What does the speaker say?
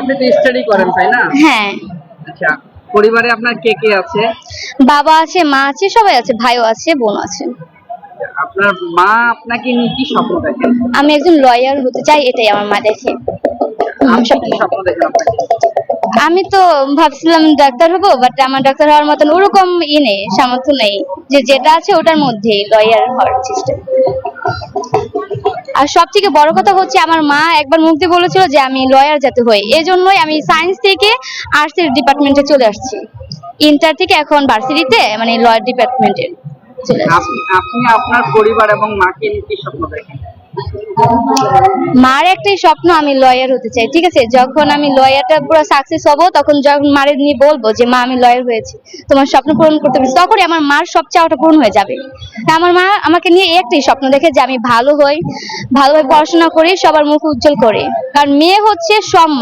আপনি তো স্টাডি করেন তাই না? হ্যাঁ, আচ্ছা, পরিবারে আপনার কে কে আছে? বাবা আছে, মা আছে, সবাই আছে, ভাইও আছে, বোন আছে। আপনার মা আপনাকে নিয়ে কি স্বপ্ন দেখেন? আমি একজন লয়ার হতে চাই, এটাই আমার মা দেখে। আপনি কি স্বপ্ন দেখেন আপনাকে? আমি তো ভাবছিলাম ডাক্তার হবো, বাট আমার ডাক্তার হওয়ার মতন ওরকম নেই, সামর্থ্য নেই, যে যেটা আছে ওটার মধ্যেই লয়ার হওয়ার চেষ্টা। আর সব থেকে বড় কথা হচ্ছে আমার মা একবার মুখ দিয়ে বলেছিল যে আমি লয়ার যাতে হই, এই জন্যই আমি সায়েন্স থেকে আর্টস এর ডিপার্টমেন্টে চলে আসছি। ইন্টার থেকে এখন ভার্সিটিতে মানে লয়ার ডিপার্টমেন্টে চলে আসছি। আপনি আপনার পরিবার এবং মাকে নিয়ে কি স্বপ্ন দেখেন? মার একটাই স্বপ্ন, আমি লয়ার হতে চাই। ঠিক আছে, যখন আমি লয়ারটা পুরো সাকসেস হব, তখন যখন মারে নিয়ে বলবো যে মা আমি লয়ার হয়েছি, তোমার স্বপ্ন পূরণ করতে পেরেছি, তখনই আমার মার সব চাওয়াটা পূরণ হয়ে যাবে। আমার মা আমাকে নিয়ে একটাই স্বপ্ন দেখে যে আমি ভালো হই, ভালোভাবে পড়াশোনা করি, সবার মুখ উজ্জ্বল করি, কারণ মেয়ে হচ্ছে সম্মান।